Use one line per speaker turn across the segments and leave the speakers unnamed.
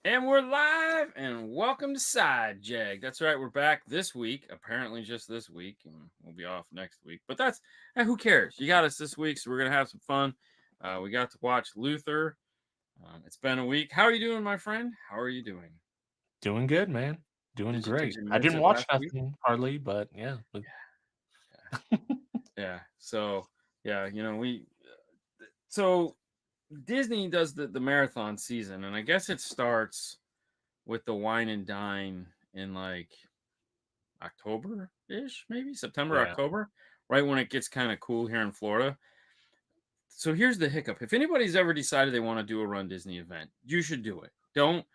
And we're live and welcome to Side Jag. That's right, we're back this week, apparently just this week, and we'll be off next week. But who cares? You got us this week, so we're going to have some fun. We got to watch Luther. It's been a week. How are you doing, my friend? How are you doing?
Doing good, man. Doing
Did
great.
you
I
miss
didn't
it
watch
last week?
nothing hardly, but yeah.
Yeah. So, yeah, so Disney does the marathon season, and I guess it starts with the wine and dine in like October-ish, maybe September,
Yeah.
October, right when it gets kind of cool here in Florida. So here's the hiccup. If anybody's ever decided they want to do a Run Disney event, you should do it. Don't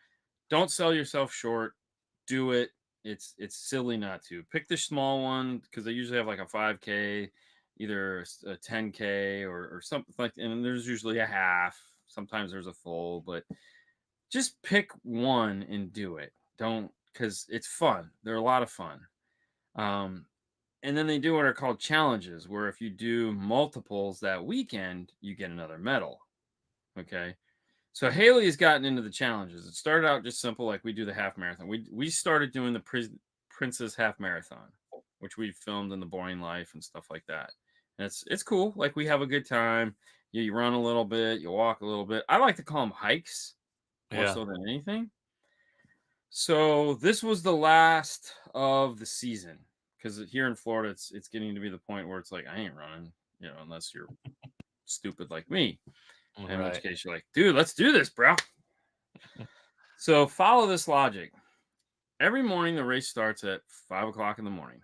sell yourself short. Do it. It's silly not to. Pick the small one because they usually have like a 5K, either a 10K or something like, and there's usually a half. Sometimes there's a full, but just pick one and do it. Don't, because it's fun. They're a lot of fun. Um, and then they do what are called challenges, where if you do multiples that weekend, you get another medal. Okay. So Haley has gotten into the challenges. It started out just simple, like we do the half marathon. We started doing the Princess Half Marathon, which we filmed in the Boring Life and stuff like that. And it's cool. Like we have a good time. You run a little bit, you walk a little bit. I like to call them hikes more
Yeah.
so than anything. So this was the last of the season because here in Florida, it's getting to be the point where it's like I ain't running, unless you're stupid like me. In which
Right.
case you're like, dude, let's do this, bro. So follow this logic. Every morning the race starts at 5 o'clock in the morning.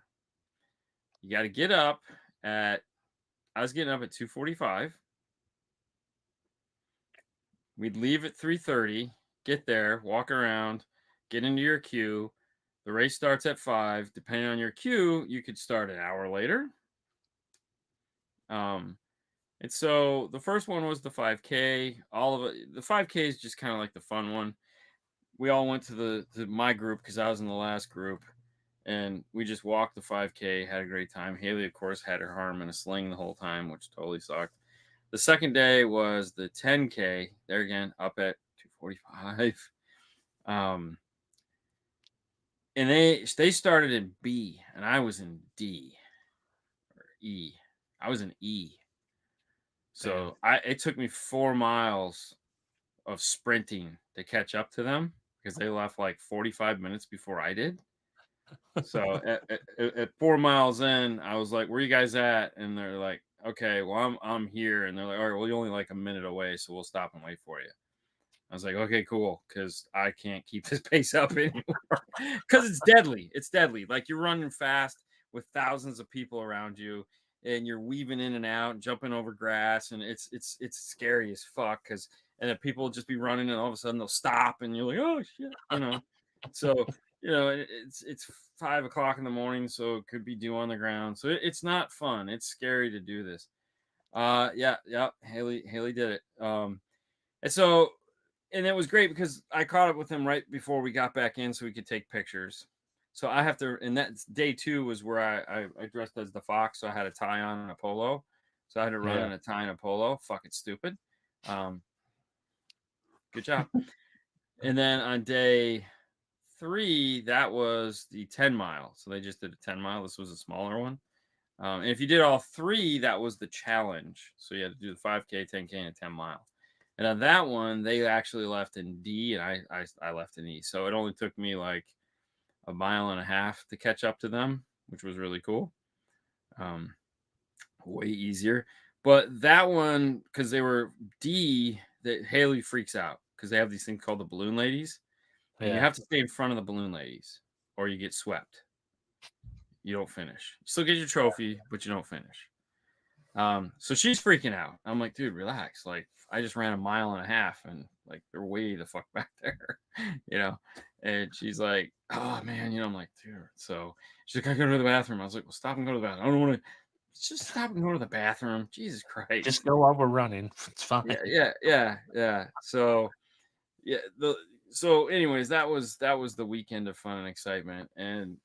You got to get up at. I was getting up at 2:45. We'd leave at 3:30. Get there, walk around, get into your queue. The race starts at 5. Depending on your queue, you could start an hour later. Um, and so the first one was the 5K. All of it, the 5K is just kind of like the fun one. We all went to my group because I was in the last group, and we just walked the 5K, had a great time. Haley, of course, had her arm in a sling the whole time, which totally sucked. The second day was the 10K. There again, up at 2:45. Um, and they started in B, and I was in D or E. I was in E.
Damn.
So it took me 4 miles of sprinting to catch up to them because they left like 45 minutes before I did. So at 4 miles in, I was like, "Where you guys at?" And they're like, "Okay, well I'm here." And they're like, "All right, well you're only like a minute away, so we'll stop and wait for you." I was like, "Okay, cool," because I can't keep this pace up anymore because it's deadly. It's deadly. Like you're running fast with thousands of people around you, and you're weaving in and out, and jumping over grass, and it's scary as fuck. Because and then people will just be running, and all of a sudden they'll stop, and you're like, "Oh shit," So it's 5 o'clock in the morning, so it could be dew on the ground. So it's not fun. It's scary to do this. Yeah. Haley did it. And so and it was great because I caught up with him right before we got back in so we could take pictures. So I have to, and that day two was where I dressed as the fox. So I had a tie on and a polo. So I had to run
Yeah.
in a tie and a polo. Fucking stupid. Um, good job. And then on day three, that was the 10 mile. So they just did a 10 mile. This was a smaller one. And if you did all three, that was the challenge. So you had to do the 5K, 10K, and a 10 mile. And on that one, they actually left in D, and I left in E. So it only took me like a mile and a half to catch up to them, which was really cool. Um, Way easier. But that one, because they were D, that Haley freaks out because they have these things called the balloon ladies, and you
Yeah.
have to stay in front of the balloon ladies, or you get swept. You don't finish. You still get your trophy, but you don't finish. So she's freaking out. I'm like, dude, relax. Like, I just ran a mile and a half and like they're way the fuck back there, you know? And she's like, oh man, I'm like, dude. So she's like, I gotta go to the bathroom. I was like, well, stop and go to the bathroom. I don't want to just stop and go to the bathroom. Jesus
Just
Christ.
go while we're running. It's fine.
Yeah. So yeah, anyways, that was the weekend of fun and excitement. And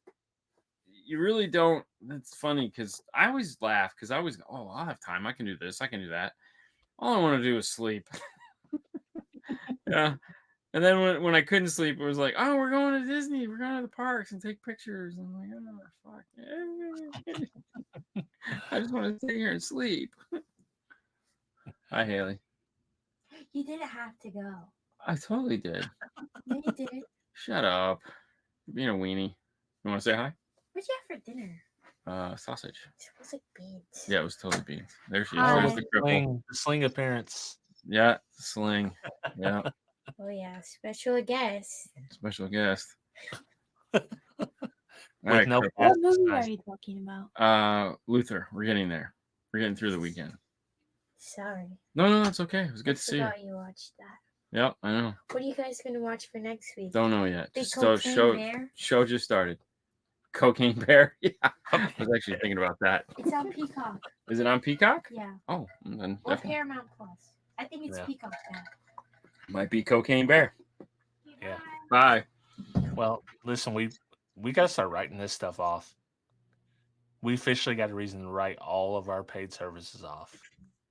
you really don't. It's funny because I always laugh because I always go, oh, I'll have time. I can do this. I can do that. All I want to do is sleep. Yeah. And then when I couldn't sleep, it was like, oh, we're going to Disney. We're going to the parks and take pictures. I'm like, oh, fuck. I just want to stay here and sleep. Hi, Haley.
You didn't have to go.
I totally did.
No, you didn't.
Shut up. You're being a weenie. You want to say hi?
What'd you have for dinner?
Sausage.
It was like beans.
Yeah, it was totally beans. There she is.
Hi.
There's the cripple.
The sling appearance.
Yeah, sling. Yeah.
Oh yeah, special guest.
Special guest.
With
Alright,
no
cripple.
What movie are you talking about?
Luther. We're getting there. We're getting through the weekend.
Sorry.
No, it's okay. It was good to see you.
I forgot you watched that.
Yep, I know.
What are you guys gonna watch for next week?
Don't know yet.
Big
Just
Cocaine Bear?
show just started. Cocaine Bear? Yeah. I was actually thinking about that.
It's on Peacock.
Is it on Peacock?
Yeah.
Oh, then
Or
definitely.
Paramount Plus. I think it's
Yeah.
Peacock now.
Might be Cocaine Bear.
Yeah.
Bye.
Well, listen, we got to start writing this stuff off. We officially got a reason to write all of our paid services off.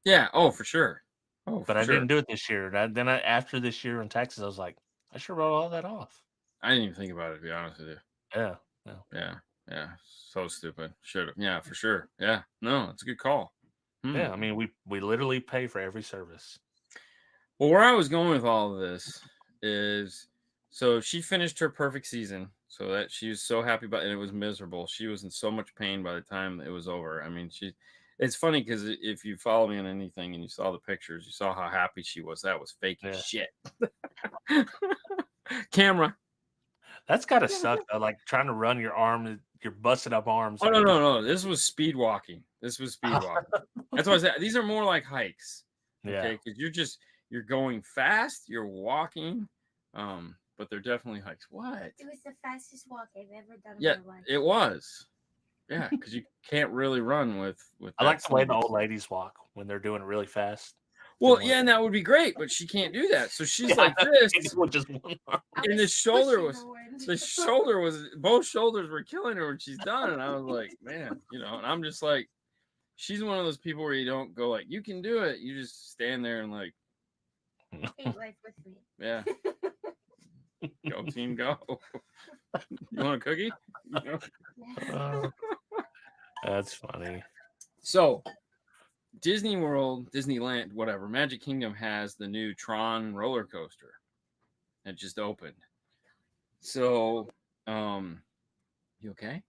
Yeah. Oh, for sure. Oh,
But
for
I
sure.
didn't do it this year. After this year in Texas, I was like, I should wrote all that off.
I didn't even think about it, to be honest with you.
Yeah.
Yeah. So stupid. Should have. Yeah, for sure. Yeah. No, it's a good call.
Yeah. I mean, we literally pay for every service.
Well, where I was going with all of this is, so she finished her perfect season, so that she was so happy about it, and it was miserable. She was in so much pain by the time it was over. I mean, it's funny because if you follow me on anything and you saw the pictures, you saw how happy she was. That was fake as shit. Camera.
That's gotta suck though. Like trying to run your arm, your busted up arms.
Oh, no. This was speed walking. That's why I said these are more like hikes. Okay, because you're going fast, you're walking, but they're definitely hikes. What?
It was the fastest walk I've ever done
Yeah,
in my life.
it was. Yeah, because you can't really run with.
I like the way the old ladies walk when they're doing it really fast.
Well, yeah, and that would be great, but she can't do that. So she's like this,
just one arm.
and the shoulder was both shoulders were killing her when she's done, and I was like, man, and I'm just like, she's one of those people where you don't go like, you can do it. You just stand there and like,
Hate life with me.
yeah. Go team, go. You want a cookie?
That's funny.
So, Disney World, Disneyland, whatever, Magic Kingdom has the new Tron roller coaster. It just opened. So, you okay?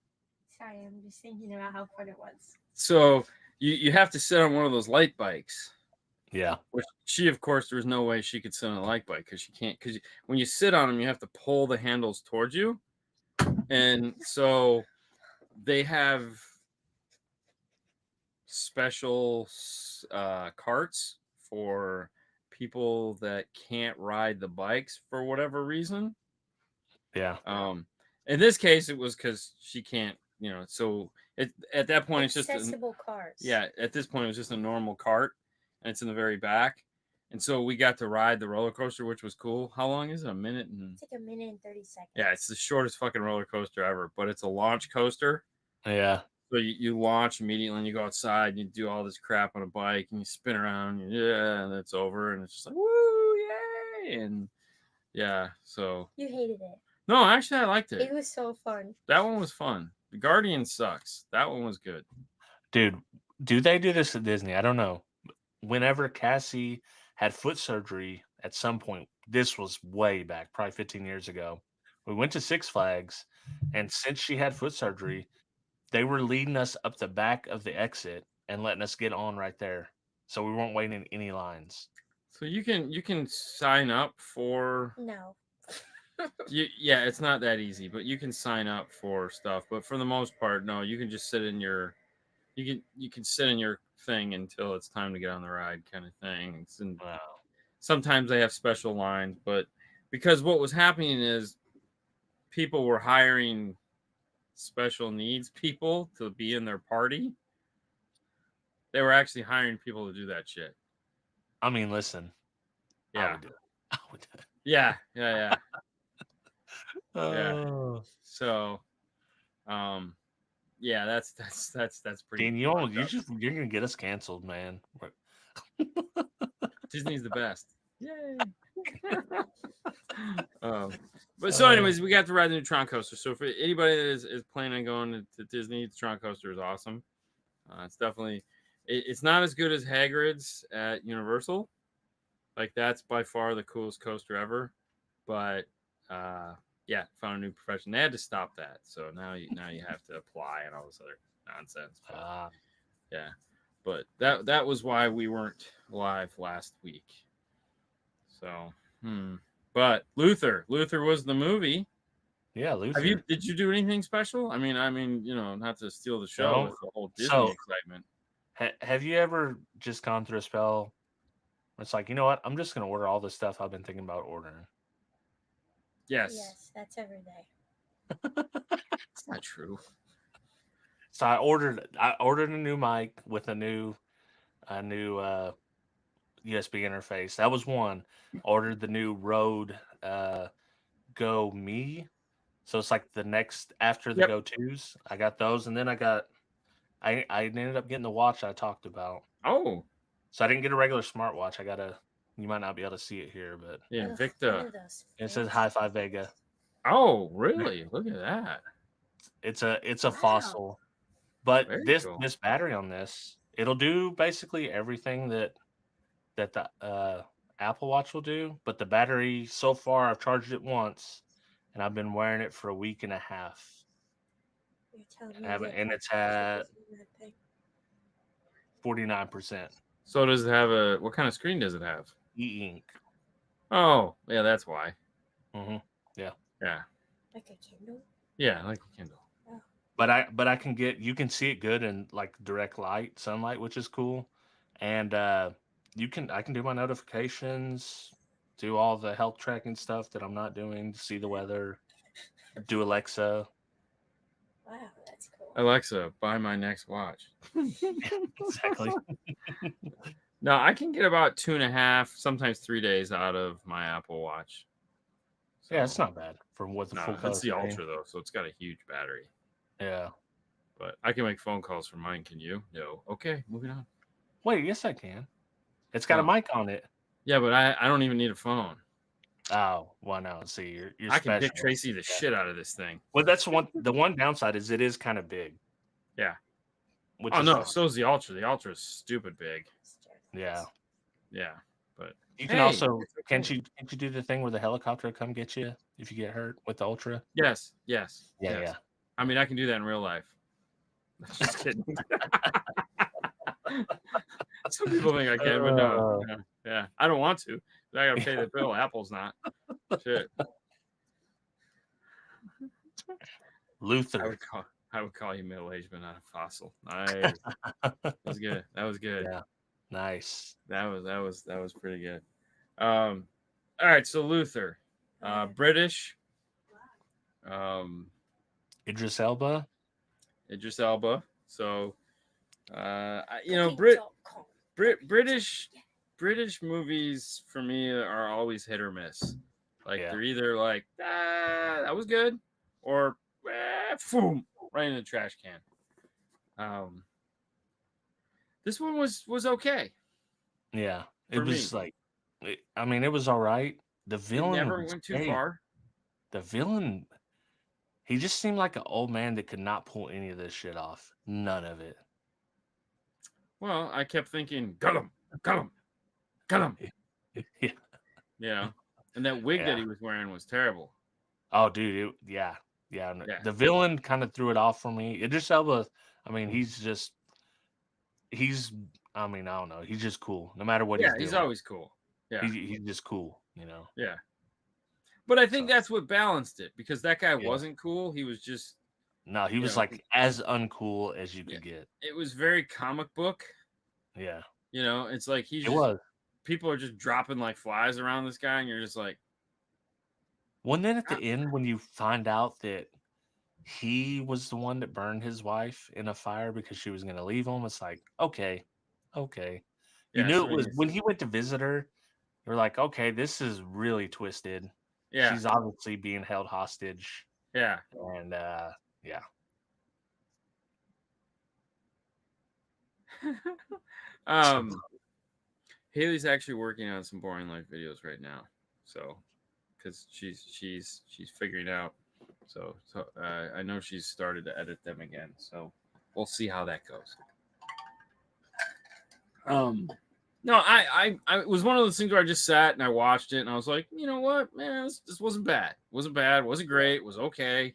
Sorry, I'm just thinking about how fun it was.
So, you have to sit on one of those light bikes.
Yeah.
Which she, of course, there was no way she could sit on a light bike because she can't. Because when you sit on them, you have to pull the handles towards you. And so they have special carts for people that can't ride the bikes for whatever reason.
Yeah.
In this case, it was because she can't. So at that point, it's just
accessible cars.
Yeah, at this point, it was just a normal cart, and it's in the very back. And so we got to ride the roller coaster, which was cool. How long is it? A minute?
It's like a minute and 30 seconds.
Yeah, it's the shortest fucking roller coaster ever, but it's a launch coaster.
Yeah.
So you launch immediately, and you go outside, and you do all this crap on a bike, and you spin around, and it's over, and it's just like, woo, yay! And yeah, so.
You hated it.
No, actually, I liked it.
It was so fun.
That one was fun. The Guardian sucks. That one was good.
Dude, do they do this at Disney? I don't know. Whenever Cassie had foot surgery at some point, this was way back, probably 15 years ago. We went to Six Flags, and since she had foot surgery, they were leading us up the back of the exit and letting us get on right there. So we weren't waiting in any lines.
So you can sign up for.
No.
Yeah, it's not that easy, but you can sign up for stuff. But for the most part, no, you can just sit in your. You can sit in your thing until it's time to get on the ride, kind of thing.
Wow.
Sometimes they have special lines, but because what was happening is people were hiring special needs people to be in their party. They were actually hiring people to do that shit.
I mean, listen.
Yeah.
I would do it.
Yeah.
Yeah.
So, yeah, that's pretty.
Dean, you're gonna get us canceled, man.
Disney's the best. Yay! But so, anyways, we got to ride the new Tron coaster. So for anybody that is planning on going to Disney, the Tron coaster is awesome. It's definitely, it's not as good as Hagrid's at Universal. Like that's by far the coolest coaster ever. But yeah, found a new profession. They had to stop that, so now you have to apply and all this other nonsense. But, yeah, but that was why we weren't live last week. So, but Luther was the movie.
Yeah, Luther.
Did you do anything special? I mean, not to steal the show with the whole Disney excitement.
Have you ever just gone through a spell where it's like, you know what? I'm just going to order all the stuff I've been thinking about ordering.
Yes.
Yes, that's every day.
It's not true.
So I ordered a new mic with a new USB interface. That was one. Ordered the new Rode Go Me. So it's like the next after the Go 2s. I got those, and then I ended up getting the watch I talked about.
Oh.
So I didn't get a regular smartwatch. You might not be able to see it here, but
yeah, Invicta.
It says Hifivega.
Oh, really? Look at that.
It's a fossil. But this battery on this, it'll do basically everything that the Apple Watch will do. But the battery, so far, I've charged it once, and I've been wearing it for a week and a half. And it's at 49%.
So does it have what kind of screen does it have?
E-ink.
Oh, yeah, that's why.
Mm-hmm. Yeah.
Yeah.
Like a Kindle?
Yeah, like a Kindle.
Oh.
But you can see it good in like direct sunlight, which is cool. And I can do my notifications, do all the health tracking stuff that I'm not doing, see the weather, do Alexa.
Wow, that's cool.
Alexa, buy my next watch.
Exactly.
No, I can get about 2.5, sometimes 3 days out of my Apple Watch.
So, yeah, it's not bad for what the full color.
It's the Ultra though, so it's got a huge battery.
Yeah.
But I can make phone calls from mine. Can you? No. Okay, moving on.
Wait, yes, I can. It's got a mic on it.
Yeah, but I don't even need a phone.
Oh, well, no. See, you're
I can Dick Tracy the shit out of this thing.
Well, that's the one downside is it is kind of big.
Yeah.
Which
so is the Ultra. The Ultra is stupid big.
Yeah.
Yeah. But
you can also can't you do the thing where the helicopter will come get you if you get hurt with the Ultra?
Yes.
Yeah.
I mean, I can do that in real life. Just kidding. Some people think I can, but no. Yeah, I don't want to. I gotta pay the bill. Apple's not. Shit.
Luther.
I would call you middle aged, but not a fossil. Nice. That was good.
Yeah. Nice.
That was pretty good. All right, so Luther, British.
Idris Elba.
So, British movies for me are always hit or miss. Like they're either like that was good, or boom, right in the trash can. This one was okay.
Yeah, it was like, I mean, it was all right. The villain
never went too far.
The villain, he just seemed like an old man that could not pull any of this shit off. None of it.
Well, I kept thinking, got him. Yeah. And that wig that he was wearing was terrible.
Oh, dude. Yeah. The villain kind of threw it off for me. Idris Elba, I mean, I don't know. He's just cool. No matter what he's doing.
He's always cool. Yeah.
He's just cool, you know?
Yeah. But I think that's what balanced it, because that guy wasn't cool. He was just...
No, he was like as uncool as you could get.
It was very comic book.
Yeah.
It's like people are just dropping like flies around this guy, and you're just like...
Well, and then at the end, when you find out that he was the one that burned his wife in a fire because she was going to leave him, it's like, okay. You knew it was when he went to visit her. You're like, okay, this is really twisted.
Yeah,
she's obviously being held hostage.
Yeah,
and yeah.
Haley's actually working on some Boring Life videos right now, so because she's figuring out. So I know she's started to edit them again. So we'll see how that goes. No, it was one of those things where I just sat and I watched it and I was like, you know what, man, this wasn't bad. Wasn't bad. Wasn't great. Was okay.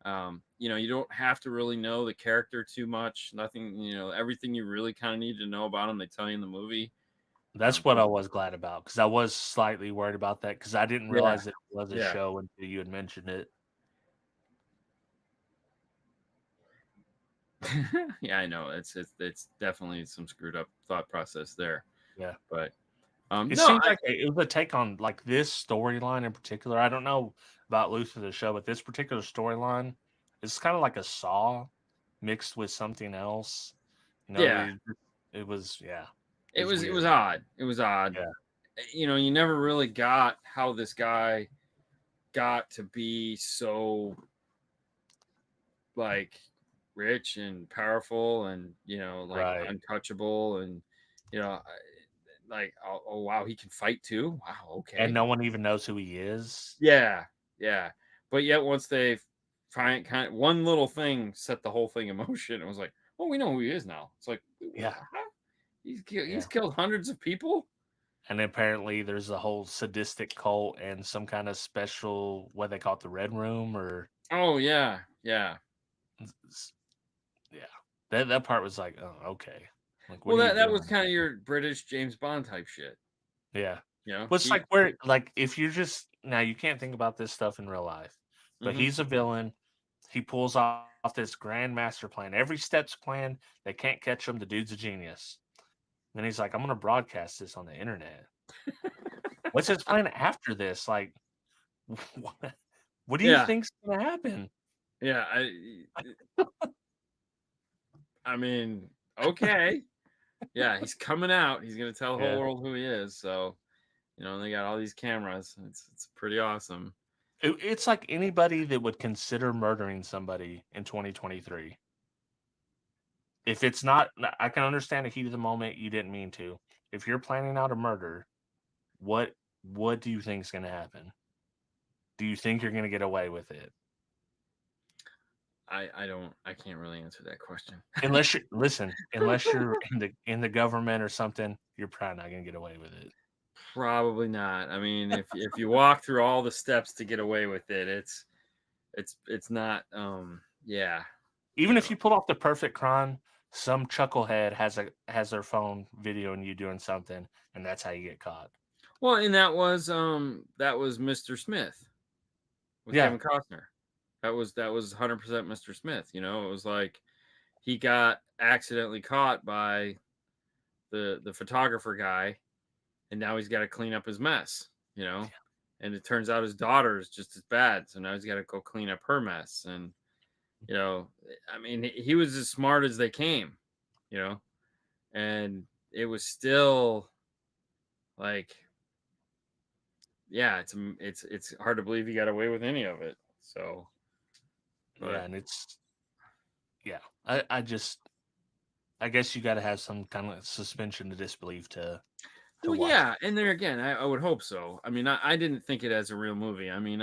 You don't have to really know the character too much. Nothing, everything you really kind of need to know about him, they tell you in the movie.
That's what I was glad about, because I was slightly worried about that, because I didn't realize it was a
Yeah.
show until you had mentioned it.
Yeah, I know. It's definitely some screwed up thought process there.
Yeah.
But
It seems like it was a take on like this storyline in particular. I don't know about Luther the show, but this particular storyline is kind of like a Saw mixed with something else.
Yeah.
It was
It was
weird.
odd. It was odd.
Yeah.
You never really got how this guy got to be so like rich and powerful and like
Right.
untouchable and like oh wow, he can fight too. Wow, okay.
And no one even knows who he is.
Yeah. But yet once they find kind of one little thing set the whole thing in motion, it was like, oh, we know who he is now. It's like,
Yeah.
He's killed hundreds of people.
And apparently there's a whole sadistic cult and some kind of special, what they call it, the Red Room, or
oh yeah.
That part was like, oh, okay. Like,
well, that was kind of your British James Bond type shit.
Yeah.
Well,
it's like where, like, if you're just now, you can't think about this stuff in real life, but he's a villain. He pulls off this grand master plan. Every step's planned. They can't catch him. The dude's a genius. Then he's like, I'm going to broadcast this on the internet. What's his plan after this? Like, what do you think's going to happen?
Yeah, I mean, okay. Yeah, he's coming out. He's going to tell the whole world who he is. So, they got all these cameras. It's pretty awesome.
It's like anybody that would consider murdering somebody in 2023. If it's not, I can understand the heat of the moment. You didn't mean to. If you're planning out a murder, what do you think is going to happen? Do you think you're going to get away with it?
I can't really answer that question.
Unless you're in the government or something, you're probably not going to get away with it.
Probably not. I mean, if you walk through all the steps to get away with it, it's not. Yeah.
Even if you pull off the perfect crime, some chucklehead has their phone videoing you doing something, and that's how you get caught.
Well, and that was Mr. Smith with Kevin Costner. That was 100% Mr. Smith. It was like he got accidentally caught by the photographer guy, and now he's got to clean up his mess. And it turns out his daughter is just as bad, so now he's got to go clean up her mess. And I mean, he was as smart as they came. And it was still like, yeah, it's hard to believe he got away with any of it. So,
yeah, and I guess you got to have some kind of suspension of disbelief to
well,
watch
yeah, and there again, I would hope so. I mean, I didn't think it as a real movie. I mean,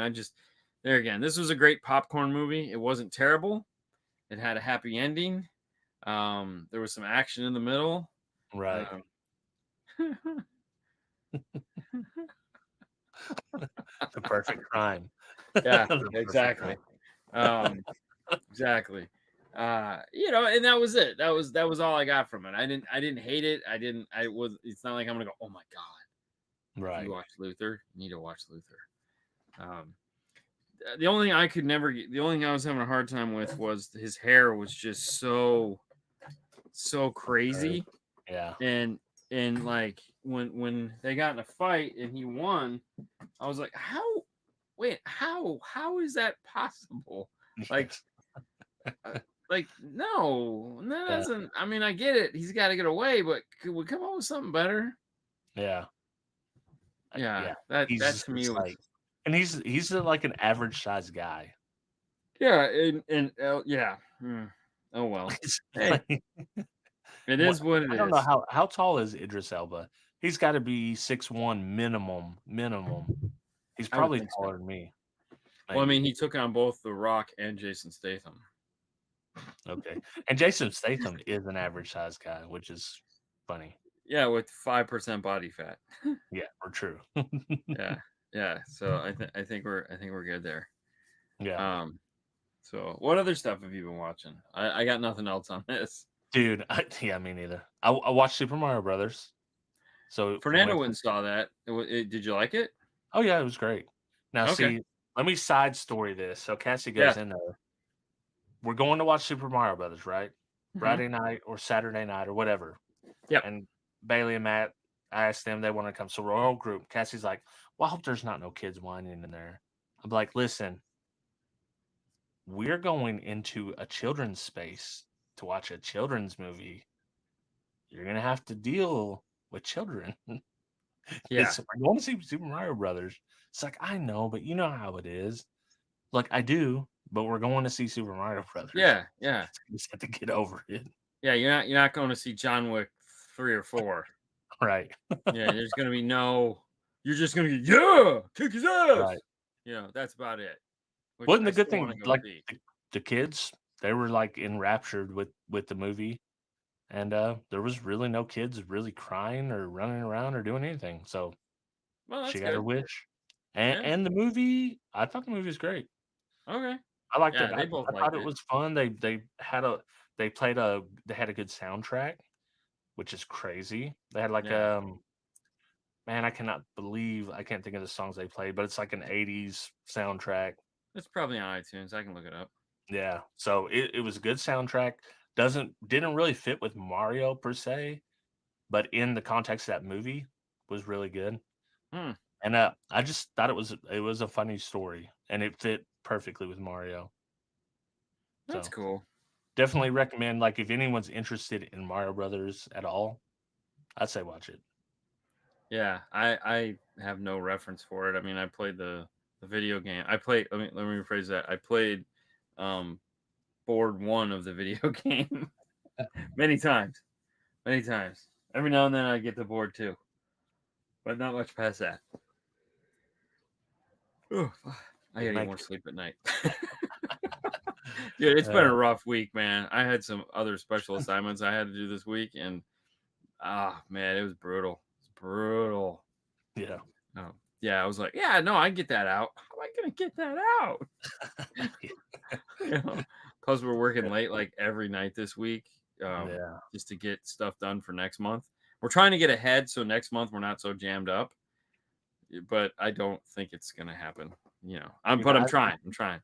there again, this was a great popcorn movie. It wasn't terrible. It had a happy ending. There was some action in the middle.
Right. The perfect crime.
Yeah, exactly. Exactly. And that was it. That was all I got from it. I didn't hate it. It's not like I'm gonna go, oh my God.
Right.
You watch Luther, you need to watch Luther. The only thing I was having a hard time with was his hair was just so crazy.
Yeah.
And like when they got in a fight and he won, I was like, how is that possible? Like, no, that doesn't. I mean, I get it. He's got to get away, but could we come up with something better?
Yeah.
That to me was
like, and he's like an average size guy.
Yeah, and yeah. Oh well. Hey, it is what it is.
I don't know how tall is Idris Elba. He's got to be 6'1" minimum. He's
I would
probably
think so.
taller than me.
Well, I
maybe.
mean, he took on both The Rock and Jason Statham.
Okay. And Jason Statham is an average size guy, which is funny.
Yeah, with 5% body fat.
Yeah, we're true.
Yeah. So I think we're good there.
Yeah.
So what other stuff have you been watching? I got nothing else on this.
Dude, yeah, me neither. I watched Super Mario Brothers. So
Fernando went and saw that. Did you like it?
Oh yeah, it was great. Now
Okay.
see, let me side story this. So Cassie
Yeah.
goes in there. We're going to watch Super Mario Brothers, right?
Mhm.
Friday night or Saturday night or whatever.
Yep.
And Bailey and Matt, I asked them they want to come. So we're all group. Cassie's like, well, I hope there's not no kids whining in there. I'm like, listen, we're going into a children's space to watch a children's movie. You're gonna have to deal with children.
Yeah.
We're going to see Super Mario Brothers. It's like, I know, but you know how it is. Like, I do, but we're going to see Super Mario Brothers.
Yeah.
You just have to get over it.
Yeah, you're not going to see John Wick 3 or 4.
Right.
Yeah, there's gonna be no. You're just gonna get kick his ass.
Right.
You know, that's about it. Which
Wasn't
I
the good
still wanna
thing,
go
like
see.
the kids, they were like enraptured with the movie, and there was really no kids really crying or running around or doing anything. So
Well, that's
she got her
good.
wish,
Yeah.
and the movie, I thought the movie was great.
Okay.
I liked
Yeah,
it.
they
I
both
thought
liked
it
it.
was fun. They had a good soundtrack, which is crazy. They had like
Yeah.
man, I cannot believe I can't think of the songs they played, but it's like an 80s soundtrack.
It's probably on iTunes. I can look it up.
Yeah. So it was a good soundtrack. Didn't really fit with Mario per se, but in the context of that movie was really good.
Hmm.
And I just thought it was a funny story and it fit perfectly with Mario.
That's
So
cool.
definitely recommend, like, if anyone's interested in Mario Brothers at all, I'd say watch it.
Yeah, I have no reference for it. I mean, I played the video game. I played. Let me rephrase that. I played board 1 of the video game many times. Many times. Every now and then I get to board 2, but not much past that. Ooh, I gotta get more sleep at night. Dude, it's been a rough week, man. I had some other special assignments I had to do this week, and man, it was brutal. It's brutal.
Yeah.
Yeah, I was like, yeah, no, I can get that out. How am I gonna get that out? You know, plus we're working late like every night this week,
Yeah.
just to get stuff done for next month. We're trying to get ahead so next month we're not so jammed up, but I don't think it's gonna happen. You know, I'm trying. I'm trying.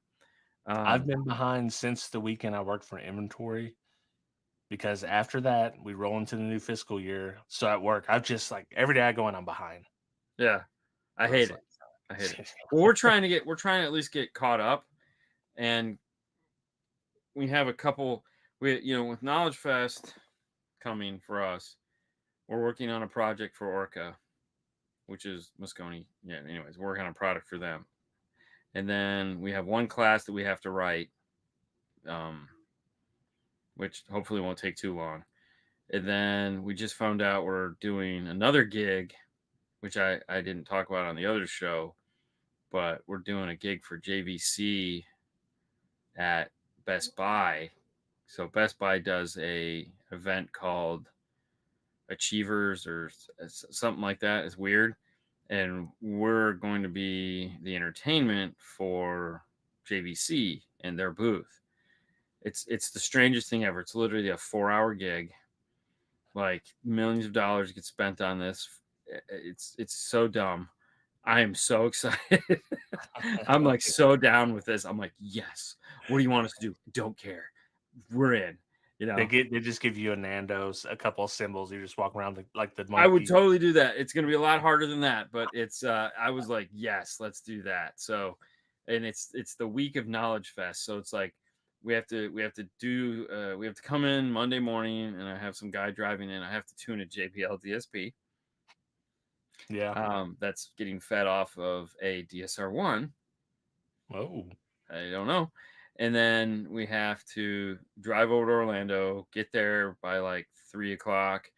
I've been behind since the weekend I worked for inventory, because after that we roll into the new fiscal year. So at work, I've just, like, every day I go in, I'm behind.
Yeah, I
So
hate
it's
it.
like,
I hate it. Well, we're trying to at least get caught up, and we have a couple. With Knowledge Fest coming for us, we're working on a project for Orca, which is Moscone. Yeah. Anyways, we're working on a product for them, and then we have one class that we have to write, which hopefully won't take too long. And then we just found out we're doing another gig, which I didn't talk about on the other show, but we're doing a gig for JVC at Best Buy. So Best Buy does a event called Achievers or something like that. It's weird. And we're going to be the entertainment for JVC and their booth. It's the strangest thing ever. It's literally a 4-hour gig. Like, millions of dollars get spent on this. It's so dumb. I am so excited. I'm like so down with this. I'm like, yes. What do you want us to do? Don't care. We're in. You know,
they just give you a Nando's, a couple of symbols. You just walk around like the monkey.
I would totally do that. It's going to be a lot harder than that, but it's I was like, yes, let's do that. So, and it's the week of Knowledge Fest, so it's like we have to come in Monday morning, and I have some guy driving in. I have to tune a JBL DSP.
Yeah.
That's getting fed off of a DSR1.
Oh.
I don't know. And then we have to drive over to Orlando, get there by like 3 o'clock,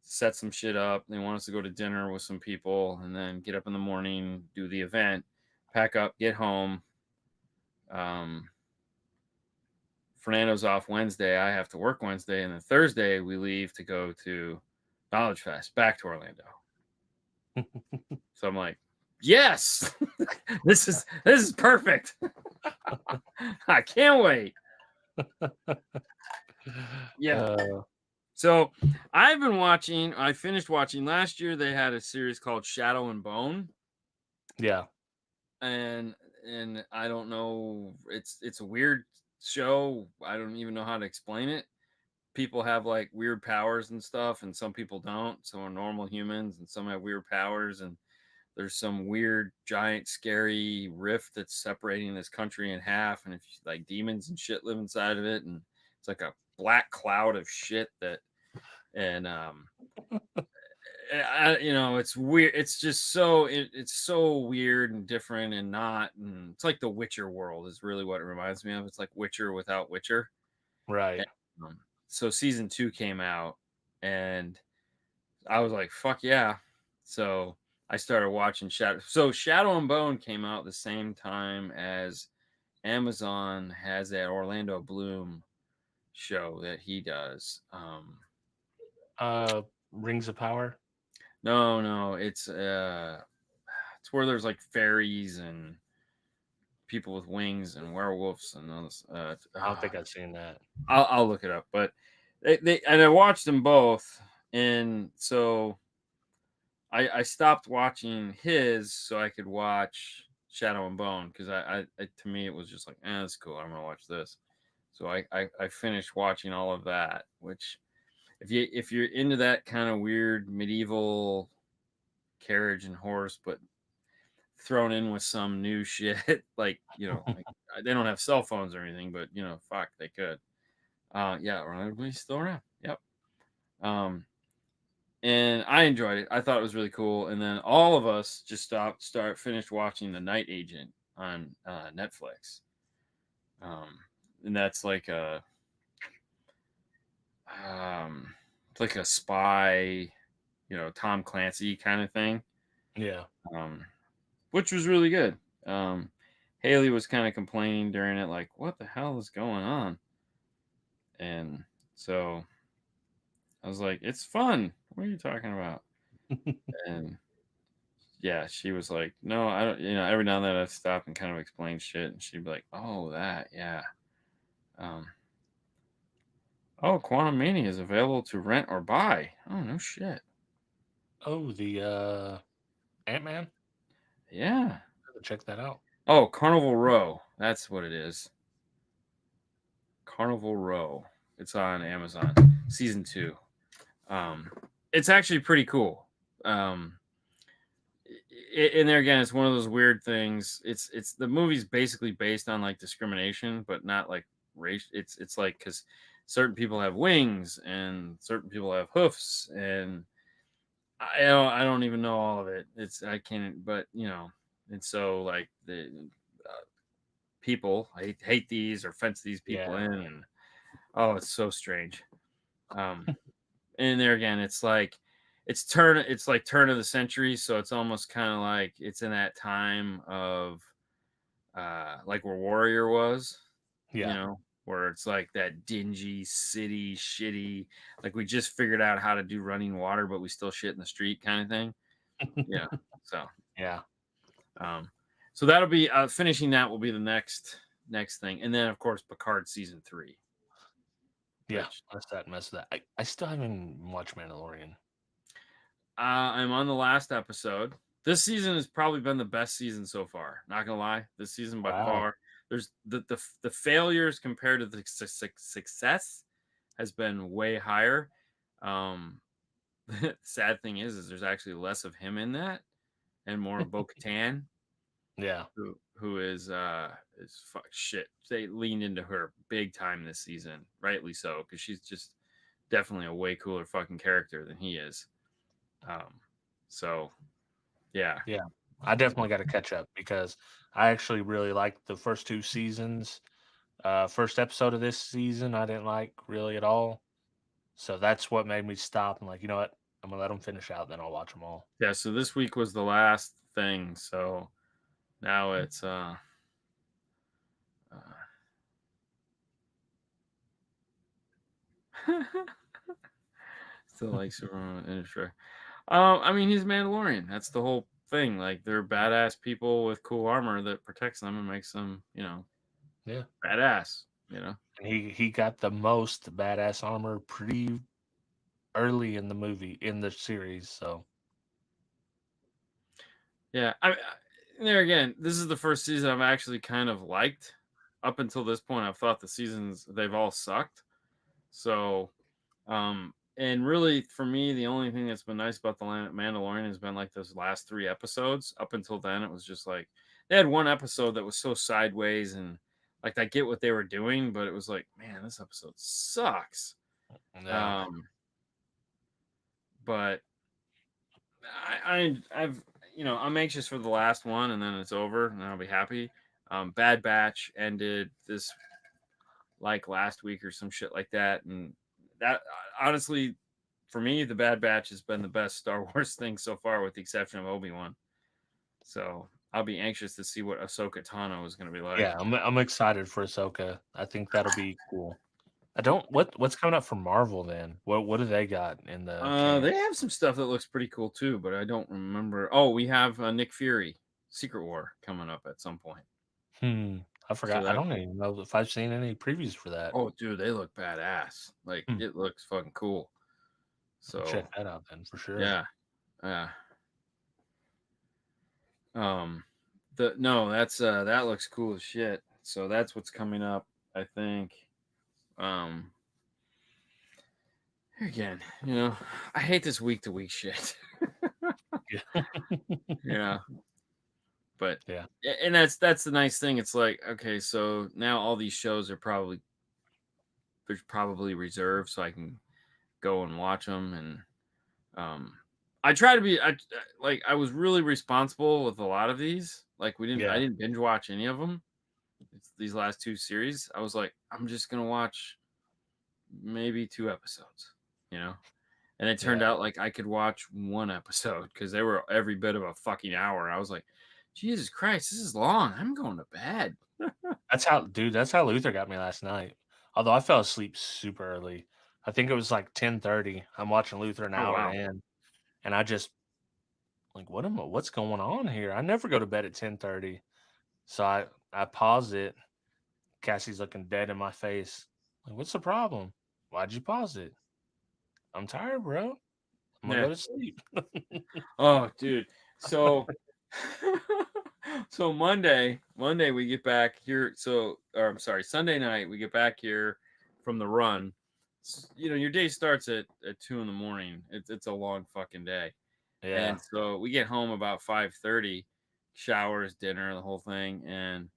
set some shit up. They want us to go to dinner with some people and then get up in the morning, do the event, pack up, get home. Fernando's off Wednesday. I have to work Wednesday, and then Thursday we leave to go to Knowledge Fest back to Orlando. So I'm like, yes, this is perfect. I can't wait. Yeah. So I've been watching. I finished watching last year. They had a series called Shadow and Bone.
Yeah.
And I don't know. It's a weird show. I don't even know how to explain it. People have like weird powers and stuff, and some people don't. Some are normal humans, and some have weird powers. And there's some weird, giant, scary rift that's separating this country in half. And if like demons and shit live inside of it, and it's like a black cloud of shit that, and it's weird. It's just so it's so weird and different and not. And it's like the Witcher world is really what it reminds me of. It's like Witcher without Witcher.
Right.
And, so season 2 came out, and I was like, "Fuck yeah!" So I started watching Shadow. So Shadow and Bone came out the same time as Amazon has that Orlando Bloom show that he does.
Rings of Power.
No, it's where there's like fairies and people with wings and werewolves and all this.
I don't think I've seen that.
I'll look it up, but they and I watched them both, and so I stopped watching his so I could watch Shadow and Bone, because I to me it was just like, that's cool. I'm gonna watch this. So I finished watching all of that, which if you're into that kind of weird medieval carriage and horse, but thrown in with some new shit, like like, they don't have cell phones or anything, but fuck, they could. Yeah, Orlando Bloom's still around. Yep. And I enjoyed it. I thought it was really cool. And then all of us just finished watching The Night Agent on Netflix. And that's like it's like a spy, Tom Clancy kind of thing.
Yeah.
Which was really good. Haley was kind of complaining during it, like, what the hell is going on? And so I was like, it's fun. What are you talking about? And yeah, she was like, no, I don't, every now and then I'd stop and kind of explain shit. And she'd be like, oh, that, yeah. Oh, Quantum Mania is available to rent or buy. Oh, no shit.
Oh, the Ant-Man?
Yeah.
Check that out.
Oh, Carnival Row. That's what it is. Carnival Row. It's on Amazon. Season 2. It's actually pretty cool. In there again, it's one of those weird things. It's the movie's basically based on like discrimination, but not like race. It's like, because certain people have wings and certain people have hoofs, and I don't even know all of it. I can't, but and so like the people hate these or fence these people in, and it's so strange. And there again, it's like turn of the century, so it's almost kind of like it's in that time of like where Warrior was, where it's like that dingy city, shitty, like we just figured out how to do running water, but we still shit in the street kind of thing. Yeah. So
yeah.
So that'll be finishing. That will be the next thing, and then of course Picard season 3.
Yeah, that's that. I still haven't watched Mandalorian.
I'm on the last episode. This season has probably been the best season so far. Not gonna lie, this season by far. There's the failures compared to the success has been way higher. The sad thing is there's actually less of him in that, and more of Bo-Katan.
Yeah,
who is fuck shit. They leaned into her big time this season, rightly so, because she's just definitely a way cooler fucking character than he is. So yeah,
I definitely got to catch up, because I actually really liked the first 2 seasons. First episode of this season I didn't like really at all, so that's what made me stop and like, you know what, I'm gonna let them finish out, then I'll watch them all.
Yeah, so this week was the last thing, so now it's still like Superman industry. I mean, he's Mandalorian. That's the whole thing. Like, they're badass people with cool armor that protects them and makes them,
Yeah.
badass.
And he got the most badass armor pretty early in the series. So
Yeah, there again, this is the first season I've actually kind of liked. Up until this point, I've thought the seasons they've all sucked. So, and really for me, the only thing that's been nice about the Mandalorian has been like those last 3 episodes. Up until then, it was just like they had one episode that was so sideways, and like I get what they were doing, but it was like, man, this episode sucks.
yeah.
But I've I'm anxious for the last one, and then it's over, and I'll be happy. Bad Batch ended this like last week or some shit like that, and that honestly, for me, the Bad Batch has been the best Star Wars thing so far, with the exception of Obi-Wan. So I'll be anxious to see what Ahsoka Tano is going to be like.
Yeah, I'm excited for Ahsoka. I think that'll be cool. I don't what's coming up from Marvel then? What do they got in the can?
They have some stuff that looks pretty cool too, but I don't remember. Oh, we have Nick Fury Secret War coming up at some point.
I forgot. I don't even know if I've seen any previews for that.
Oh, dude, they look badass. Like, it looks fucking cool. So
I'll check that out then for sure.
Yeah. That looks cool as shit. So that's what's coming up, I think. Again, I hate this week to week shit. Yeah. But
yeah,
and that's the nice thing. It's like, okay, so now all these shows are probably reserved, so I can go and watch them. And I try to be I was really responsible with a lot of these. Like I didn't binge watch any of them. These last 2 series, I was like, I'm just gonna watch maybe 2 episodes, and it turned out like I could watch 1 episode because they were every bit of a fucking hour. I was like, Jesus Christ, this is long. I'm going to bed.
that's how Luther got me last night. Although I fell asleep super early. I think it was like 10:30. I'm watching Luther an hour in, and I just like, what's going on here? I never go to bed at 10:30. So I pause it. Cassie's looking dead in my face. Like, what's the problem? Why'd you pause it? I'm tired, bro. I'm gonna go to sleep.
Oh, dude. So so Monday we get back here. I'm sorry, Sunday night we get back here from the run. Your day starts at 2 a.m. It's a long fucking day.
Yeah.
And so we get home about 5:30, showers, dinner, the whole thing, and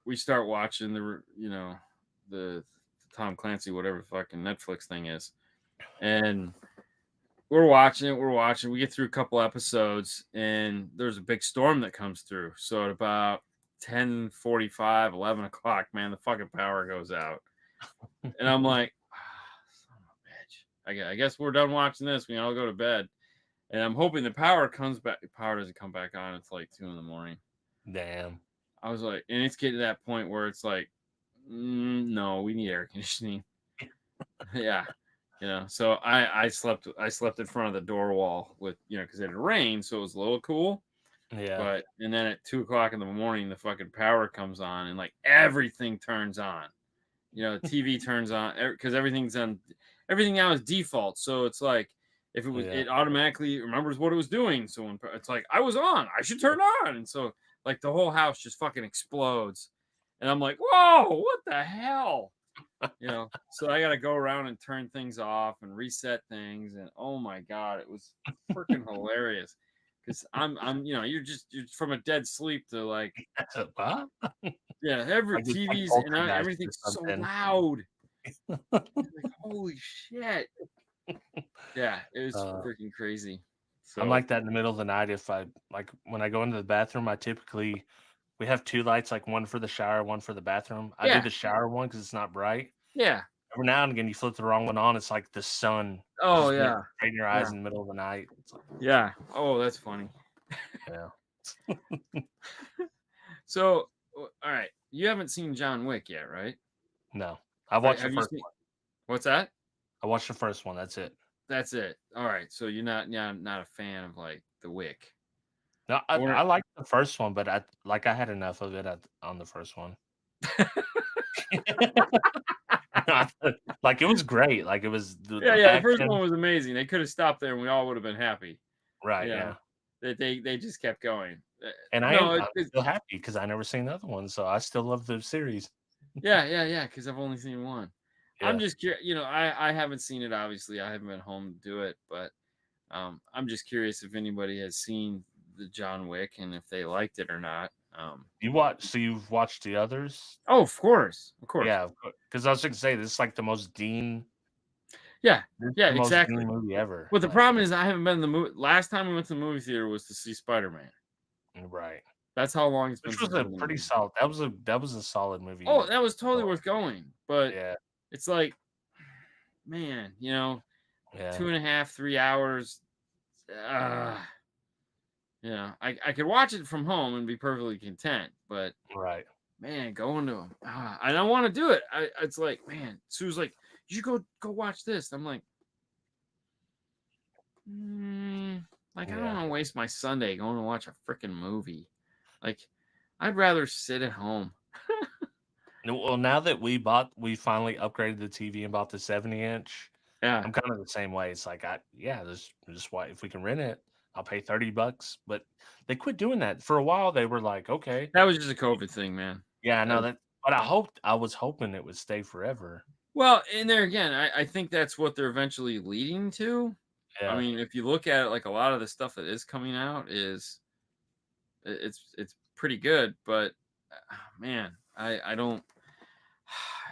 we start watching the Tom Clancy whatever fucking Netflix thing is, and we're watching it. We get through a couple episodes, and there's a big storm that comes through. So at about 10:45, 11 o'clock, man, the fucking power goes out, and I'm like, son of a bitch. I guess we're done watching this. We all go to bed. And I'm hoping the power comes back. The power doesn't come back on. It's like 2 a.m.
Damn.
I was like, and it's getting to that point where it's like, no, we need air conditioning. Yeah. So I slept in front of the door wall with, because it had rained. So it was a little cool.
Yeah.
And then at 2 o'clock in the morning, the fucking power comes on and like everything turns on. The TV turns on because everything now is default. So it's like, if it automatically remembers what it was doing. So when it's like, I was on, I should turn on. And so like the whole house just fucking explodes. And I'm like, whoa, what the hell? So I got to go around and turn things off and reset things. And oh my God, it was freaking hilarious. Cause I'm you're from a dead sleep to like, every TV's and everything's so loud. Like, holy shit. Yeah, it was freaking crazy. So
I'm like that in the middle of the night. If when I go into the bathroom, we have 2 lights, like one for the shower, one for the bathroom. I do the shower one because it's not bright.
Yeah.
every now and again you flip the wrong one on. It's like the sun.
Oh
just being
yeah,
straight in your eyes
yeah.
in the middle of the night. It's like,
yeah. Oh, that's funny.
yeah.
So, all right, you haven't seen John Wick yet, right?
No, I
Right,
watched the
have you
first
seen?
one.
What's that?
I watched the first one. That's it.
That's it. All right. So you're not a fan of like the Wick.
No,
Or
I liked the first one, but I had enough of it on the first one. Like it was great. Like it was the
yeah. The first
action.
one was amazing. They could have stopped there, and we all would have been happy.
Right.
You
Yeah.
know, that they just kept going.
And
No,
I'm still happy because I never seen the other one, so I still love the series.
yeah. Because I've only seen one. I'm
Yeah.
just curious. You know, I haven't seen it. Obviously, I haven't been home to do it, but I'm just curious if anybody has seen the John Wick and if they liked it or not.
So you've watched the others?
Oh, of course.
Yeah, because I was going to say this is like the most Dean.
Yeah,
This is
yeah,
the most
exactly.
Dean movie ever.
But the
Like,
problem is I haven't been in the movie. Last time we went to the movie theater was to see Spider-Man.
right.
That's how long it's been.
Which was
since I've
a
been
pretty
in the
solid. That was a solid movie.
movie. Oh, that was totally worth going. But
Yeah.
it's like, man, you know,
Yeah.
2.5, 3 hours. Yeah, I could watch it from home and be perfectly content, but
Right.
man, going to them, I don't want to do it. It's like, man, Sue's like, you should go watch this. I'm like, I don't want to waste my Sunday going to watch a freaking movie. Like, I'd rather sit at home.
Well, now that we finally upgraded the TV and bought the 70-inch.
Yeah,
I'm kind of the same way. It's like just why if we can rent it, I'll pay $30. But they quit doing that for a while. They were like, okay,
that was just a COVID thing, man.
yeah, I know that. But I was hoping it would stay forever.
Well, and there again, I think that's what they're eventually leading to.
Yeah.
I mean, if you look at it, like a lot of the stuff that is coming out it's pretty good, but man, I don't.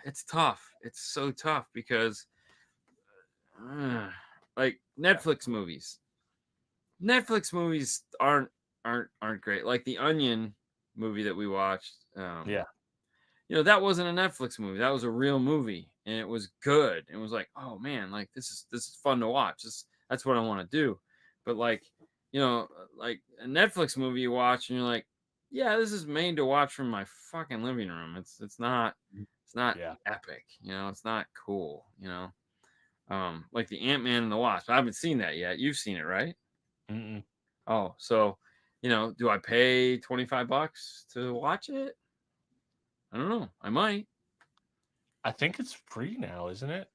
It's tough. It's so tough because like Netflix movies. Netflix movies aren't great. Like the Onion movie that we watched.
Yeah.
You know, that wasn't a Netflix movie. That was a real movie, and it was good. It was like, oh man, like this is fun to watch. That's what I want to do. But like, you know, like a Netflix movie you watch, and you're like, yeah, this is made to watch from my fucking living room. It's not epic. You know, it's not cool. You know, like the Ant-Man and the Wasp. I haven't seen that yet. You've seen it, right?
Mm-mm.
Oh, so, you know, do I pay $25 to watch it? I don't know. I might.
I think it's free now, isn't it?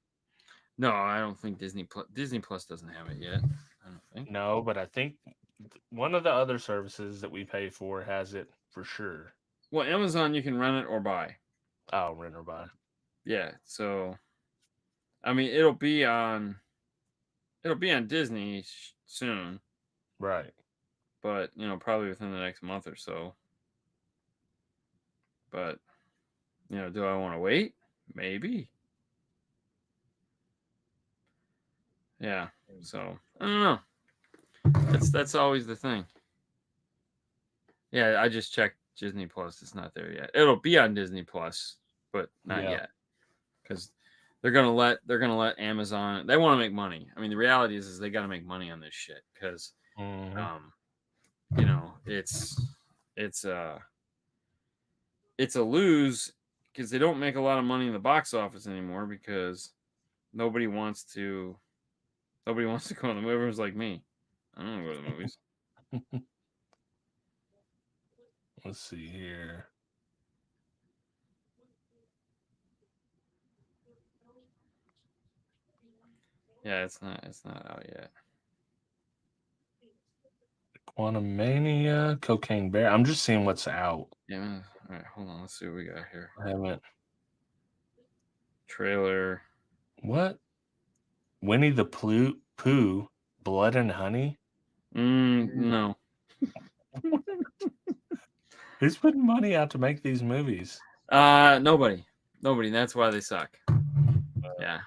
No, I don't think Disney Plus doesn't have it yet. I don't think.
No, but I think one of the other services that we pay for has it for sure.
Well, Amazon you can rent it or buy.
Oh, rent or buy.
Yeah, so I mean, it'll be on Disney soon.
Right.
But, you know, probably within the next month or so. But, you know, do I want to wait? Maybe. Yeah. So, I don't know. That's always the thing. Yeah, I just checked Disney Plus. It's not there yet. It'll be on Disney Plus, but not yet. Cuz they're going to let Amazon. They want to make money. I mean, the reality is they got to make money on this shit cuz you know, it's a lose because they don't make a lot of money in the box office anymore because nobody wants to go to the movie. Everyone's like me. I don't want to go to the movies.
Let's see here.
Yeah, it's not out yet.
Quantumania, Cocaine Bear. I'm just seeing what's out.
Yeah, man. All right, hold on. Let's see what we got here.
I haven't.
Trailer.
What? Winnie the Pooh, Blood and Honey?
No.
Who's putting money out to make these movies?
Nobody. That's why they suck. Yeah.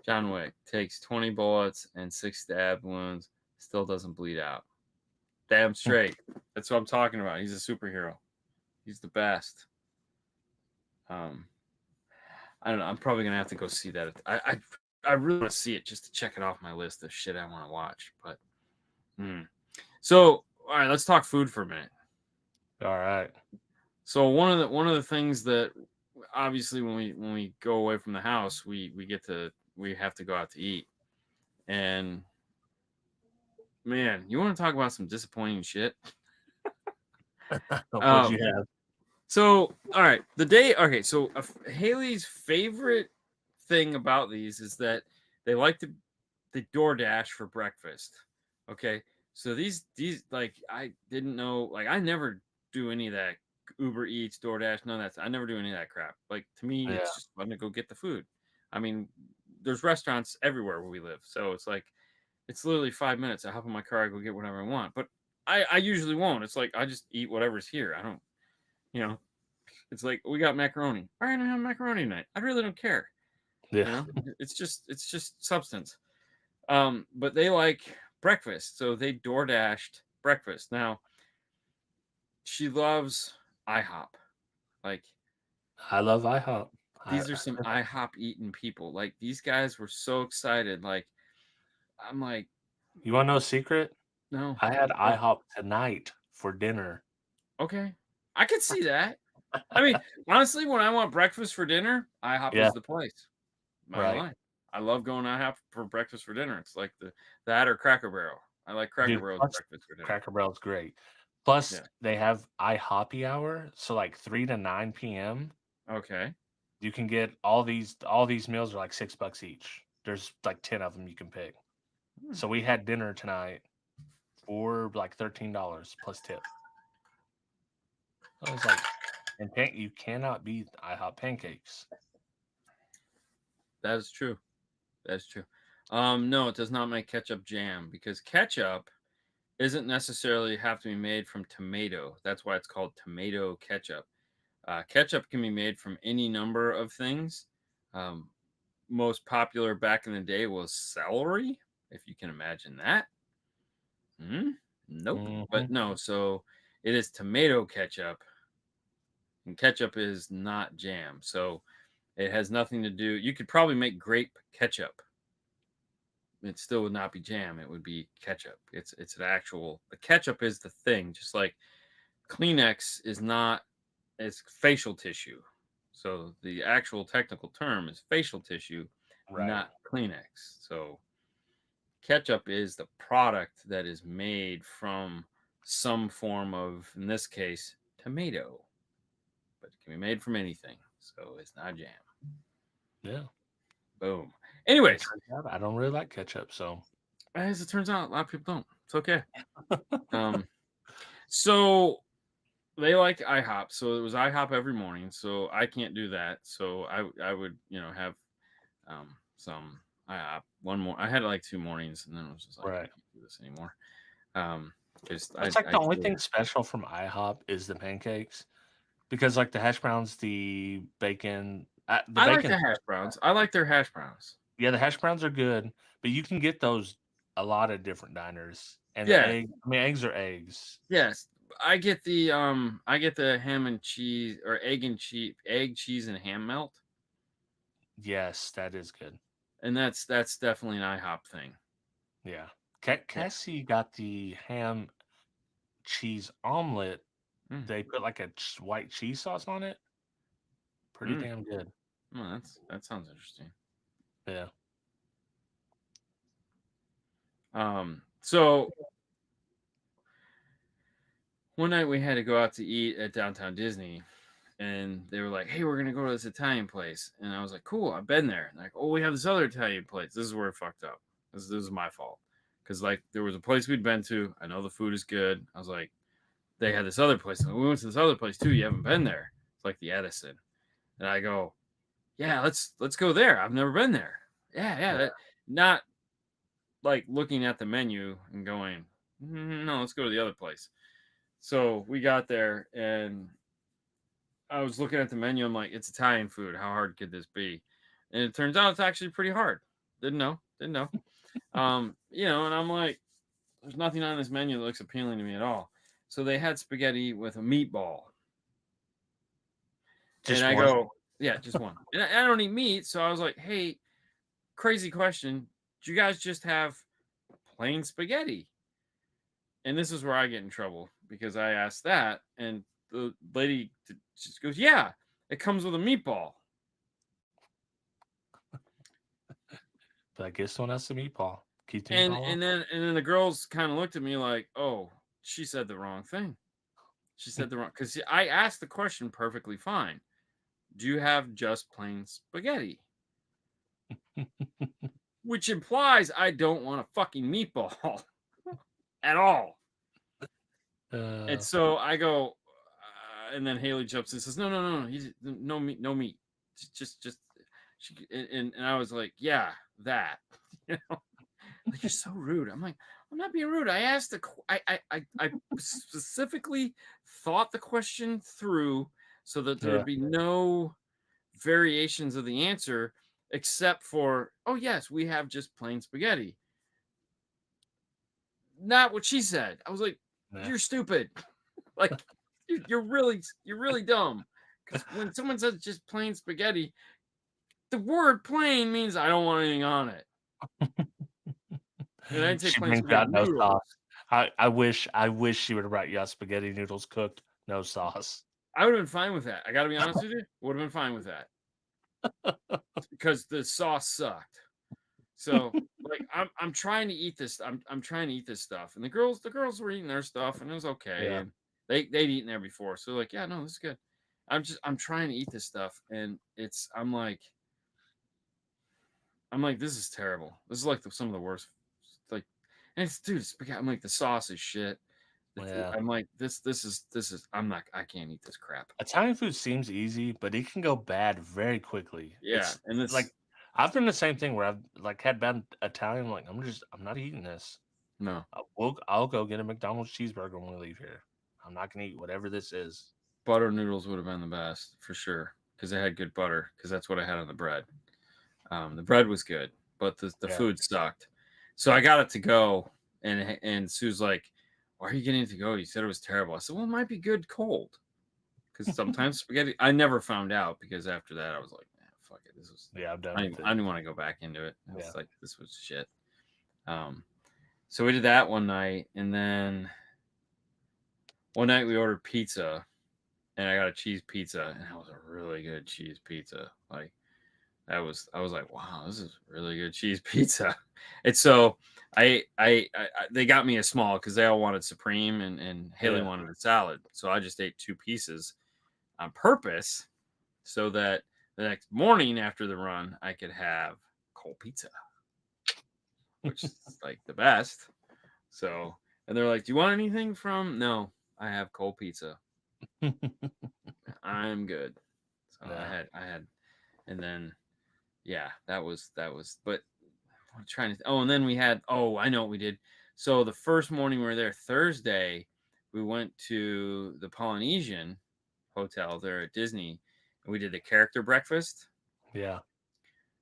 John Wick takes 20 bullets and 6 stab wounds. Still doesn't bleed out. Damn straight. That's what I'm talking about. He's a superhero. He's the best. I don't know. I'm probably gonna have to go see that. I really want to see it just to check it off my list of shit I want to watch. But so all right, let's talk food for a minute.
All right.
So one of the things that obviously when we go away from the house, we have to go out to eat. And man, you want to talk about some disappointing shit?
What'd you have?
So, all right, okay, so Haley's favorite thing about these is that they like to they DoorDash for breakfast. Okay, so these like I didn't know, like I never do any of that Uber Eats, DoorDash, none of that. I never do any of that crap. Like to me,
Yeah.
it's just fun to go get the food. I mean, there's restaurants everywhere where we live, so it's like it's literally 5 minutes. I hop in my car, I go get whatever I want. But I usually won't. It's like I just eat whatever's here. I don't, you know. It's like we got macaroni. All right, I have macaroni tonight. I really don't care.
Yeah.
You know, it's just substance. But they like breakfast, so they DoorDashed breakfast. Now, she loves IHOP. Like
I love IHOP.
these are some IHOP eating people. Like these guys were so excited. Like I'm like,
You want to know a secret?
no.
I had IHOP tonight for dinner.
Okay, I could see that. I mean, honestly, when I want breakfast for dinner, IHOP is the place. Right. I love going to IHOP for breakfast for dinner. It's like that or Cracker Barrel. I like Cracker Barrel's breakfast for dinner.
Cracker Barrel's great. Plus, they have IHOppy hour, so like 3 to 9 p.m.
Okay.
You can get all these meals are like $6 each. There's like 10 of them you can pick. So we had dinner tonight for like $13 plus tip. I was like, and you cannot beat IHOP pancakes.
That is true. That's true. No, it does not make ketchup jam because ketchup isn't necessarily have to be made from tomato. That's why it's called tomato ketchup. Ketchup can be made from any number of things. Most popular back in the day was celery, if you can imagine that. Nope.
Mm-hmm.
But no, so it is tomato ketchup. And ketchup is not jam. So it has nothing to do. You could probably make grape ketchup. It still would not be jam. It would be ketchup. It's an actual. The ketchup is the thing. Just like Kleenex is not. It's facial tissue. So the actual technical term is facial tissue, not Kleenex. So ketchup is the product that is made from some form of, in this case, tomato. But it can be made from anything. So it's not jam.
Yeah.
Boom. Anyways,
I don't really like ketchup, so
as it turns out, a lot of people don't. It's okay. So they like IHOP. So it was IHOP every morning. So I can't do that. So I would have some IHOP. One more. I had like 2 mornings, and then I was just like, I can't do this anymore.
It's like the only thing special from IHOP is the pancakes, because like the hash browns, the bacon.
I like the hash browns. I like their hash browns.
Yeah, the hash browns are good, but you can get those a lot of different diners. And the egg, I mean, eggs are eggs.
Yes, I get the ham and cheese or egg, cheese, and ham melt.
Yes, that is good.
And that's definitely an IHOP thing.
Yeah. Cassie got the ham cheese omelet. They put like a white cheese sauce on it. Pretty damn good.
Oh, that sounds interesting.
Yeah.
So one night we had to go out to eat at Downtown Disney, and they were like, "Hey, we're gonna go to this Italian place," and I was like, "Cool, I've been there." And like, "Oh, we have this other Italian place." This is where it fucked up. This is my fault, because like there was a place we'd been to. I know the food is good. I was like, they had this other place. And we went to this other place too. You haven't been there. It's like the Edison, and I go, "Yeah, let's go there. I've never been there." Yeah. Not like looking at the menu and going, "No, let's go to the other place." So we got there, and I was looking at the menu. I'm like, it's Italian food. How hard could this be? And it turns out it's actually pretty hard. Didn't know. And I'm like, there's nothing on this menu that looks appealing to me at all. So they had spaghetti with a meatball. And I go, Yeah, just one. And I don't eat meat, so I was like, hey, crazy question. Do you guys just have plain spaghetti? And this is where I get in trouble because I asked that, and the lady just goes, yeah, it comes with a meatball.
But I guess someone has some meatball. Keep the
And
meatball
and then and then the girls kind of looked at me like, oh, she said the wrong thing. She said the wrong, because I asked the question perfectly fine. Do you have just plain spaghetti? Which implies I don't want a fucking meatball at all. And so I go, and then Haley jumps in and says, no. He's no meat, no meat. Just. And I was like, yeah, that. You know, like, you're so rude. I'm like, I'm not being rude. I asked I specifically thought the question through so that there would be no variations of the answer except for, oh yes, we have just plain spaghetti. Not what she said. I was like, you're stupid. Like, you're really dumb. Because when someone says just plain spaghetti, the word plain means I don't want anything on it. And I didn't say
She
plain
brings
spaghetti
out no
noodles.
sauce. I wish she would have brought you out spaghetti noodles cooked, no sauce.
I would have been fine with that. I got to be honest with you. Would have been fine with that because the sauce sucked. So like I'm trying to eat this. I'm trying to eat this stuff, and the girls were eating their stuff, and it was okay, and they'd eaten there before, so like, yeah, no, this is good. I'm trying to eat this stuff, and I'm like, this is terrible. This is like some of the worst. Like, and it's, dude, I'm like, the sauce is shit. I'm like, this is I can't eat this crap.
Italian food seems easy, but it can go bad very quickly.
Yeah,
It's
and it's
like I've done the same thing where I've like had bad Italian. I'm like, I'm not eating this.
no.
I'll go get a McDonald's cheeseburger when we leave here. I'm not gonna eat whatever this is.
Butter noodles would have been the best for sure because they had good butter, because that's what I had on the bread. The bread was good, but the food sucked. So I got it to go, and Sue's like, "Why are you getting it to go? You said it was terrible." I said, "Well, it might be good cold, because sometimes spaghetti." I never found out, because after that I was like, "Fuck it, this was."
I'm done
I
with it.
didn't want to go back into it. It's like, this was shit. So we did that one night, and then one night we ordered pizza, and I got a cheese pizza, and that was a really good cheese pizza. Like, I was like, wow, this is really good cheese pizza. And so I they got me a small because they all wanted supreme, and Haley wanted a salad. So I just ate 2 pieces on purpose so that the next morning after the run I could have cold pizza, which is like the best. So, and they're like, "Do you want anything from?" No, I have cold pizza. I'm good. So I had, and then that was, but I'm trying to, and then we had, I know what we did. So the first morning we were there, Thursday, we went to the Polynesian hotel there at Disney, and we did the character breakfast.
Yeah.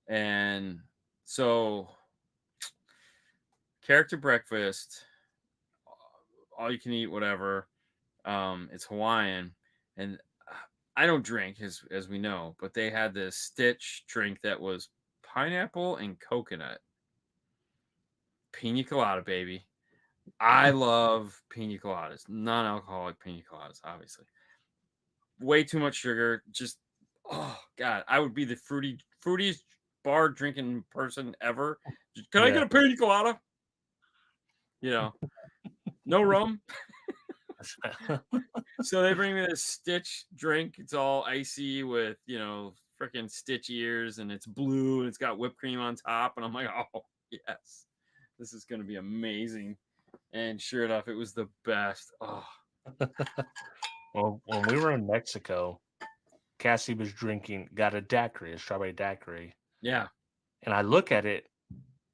And so character breakfast, all you can eat, whatever. It's Hawaiian, and I don't drink, as we know, but they had this Stitch drink that was pineapple and coconut. Pina colada, baby. I love pina coladas, non-alcoholic pina coladas, obviously. Way too much sugar. Just, oh god, I would be the fruitiest bar drinking person ever. Can I get a pina colada? No rum. So they bring me this Stitch drink. It's all icy with, freaking Stitch ears, and it's blue, and it's got whipped cream on top. And I'm like, oh yes, this is going to be amazing. And sure enough, it was the best. Oh.
Well, when we were in Mexico, Cassie was got a daiquiri, a strawberry daiquiri.
Yeah.
And I look at it,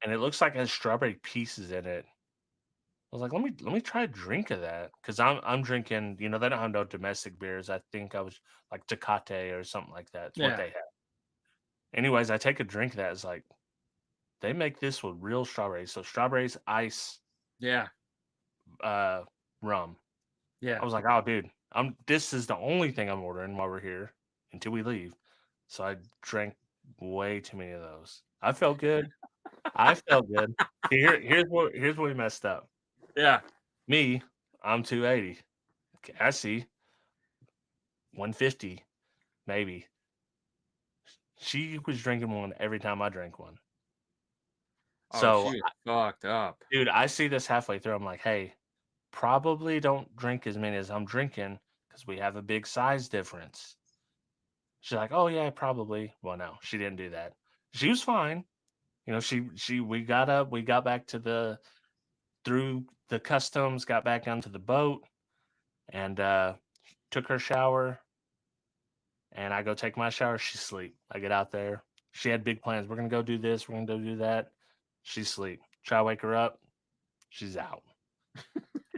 and it looks like it has strawberry pieces in it. I was like, let me try a drink of that, because I'm drinking. They don't have no domestic beers. I think I was like Tecate or something like that. It's what they have. Anyways, I take a drink of that. It's like, they make this with real strawberries. So strawberries, ice, rum.
Yeah.
I was like, oh, dude, this is the only thing I'm ordering while we're here until we leave. So I drank way too many of those. I felt good. I felt good. Here's where we messed up.
Yeah.
Me, I'm 280. Cassie, 150, maybe. She was drinking one every time I drank one.
Oh,
So,
she was fucked up.
dude, I see this halfway through. I'm like, hey, probably don't drink as many as I'm drinking because we have a big size difference. She's like, oh yeah, probably. Well, no, she didn't do that. She was fine. You know, we got up, we got back to through the customs, got back onto the boat, and took her shower. And I go take my shower. She's asleep. I get out there. She had big plans. We're gonna go do this. We're gonna go do that. She's asleep. Try to wake her up. She's out.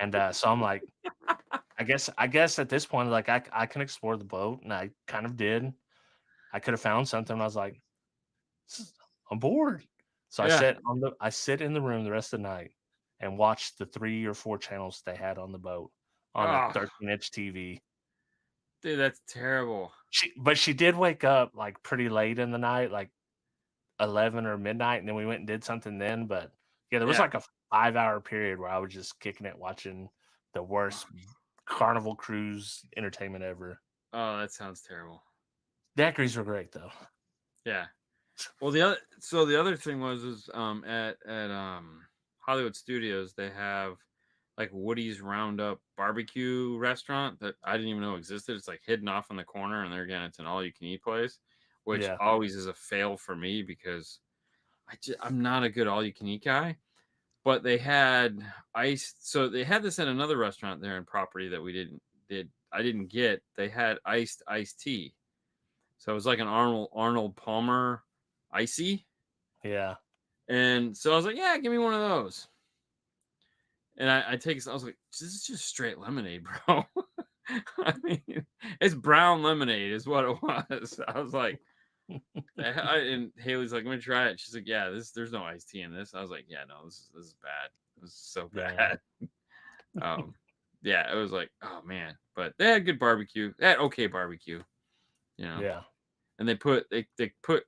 And so I'm like, I guess at this point, like I can explore the boat, and I kind of did. I could have found something. I was like, I'm bored. So
Yeah.
I sit in the room the rest of the night and watch the 3 or 4 channels they had on the boat on a
Oh,
13-inch TV.
dude, that's terrible.
But she did wake up like pretty late in the night, like 11 or midnight, and then we went and did something then. But yeah, there was
Yeah.
like a 5-hour period where I was just kicking it, watching the worst Carnival cruise entertainment ever.
Oh, that sounds terrible.
Daiquiris were great though.
Yeah. Well, the other thing was at Hollywood Studios they have like Woody's Roundup barbecue restaurant that I didn't even know existed. It's like hidden off in the corner, and there again, it's an all-you-can-eat place, which
Yeah.
always is a fail for me because I'm not a good all-you-can-eat guy. But they had so they had this at another restaurant there in property that I didn't get. They had iced tea, so it was like an Arnold Palmer icy.
Yeah.
And so I was like, yeah, give me one of those. And I was like, this is just straight lemonade, bro. I mean, it's brown lemonade is what it was. I was like, and Haley's like, I'm gonna try it. She's like, yeah, there's no iced tea in this. I was like, yeah, no, this is bad. This is so bad.
Yeah.
Yeah, it was like, oh man. But they had good barbecue. They had okay barbecue, you know.
Yeah.
And they put